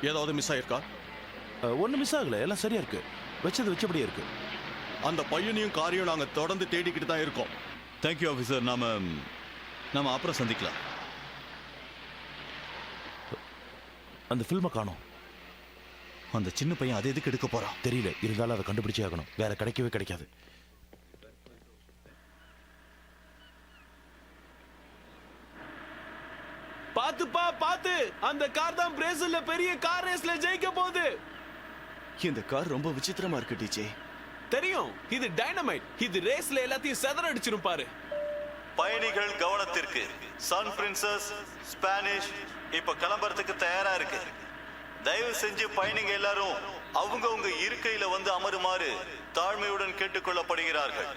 ஏதாவது மிஸ் ஆயிருக்கா? ஒன்றும் மிஸ் ஆகல, எல்லாம் சரியா இருக்கு. வச்சது வச்சபடியே இருக்கு. அந்த பையனையும் காரையும் நாங்க தொடர்ந்து தேடிக்கிட்டு தான் இருக்கோம். Thank you officer. நாம அப்புறம் சந்திக்கலாம். அந்த ஃபில்மை காணோம். அந்த சின்ன பையன் அதை எதுக்கு எடுக்க போறான் தெரியல. இருந்தாலும் அதை கண்டுபிடிச்சே ஆகணும். வேற கிடைக்கவே கிடைக்காது. பாத்துப்பா பாத்து, அந்த கார் தான் பிரேசில்ல பெரிய கார் ரேஸ்ல ஜெயிக்க போகுது. இந்த கார் ரொம்ப விசித்திரமா இருக்கு டிஜே. தெரியும், இது டைனமைட். இது ரேஸ்ல எல்லாத்தையும் செதறடிச்சிரும் பாரு. பயணிகள் கவனத்திற்கு. சன் பிரின்சஸ் ஸ்பானிஷ் இப்ப கிளம்புறதுக்கு தயாரா இருக்கு. தயவு செஞ்சு பயணிங்க எல்லாரும் அவங்க இருக்கையில வந்து அமருமாறு தாழ்மையுடன் கேட்டுக்கொள்ளப்படுகிறார்கள்.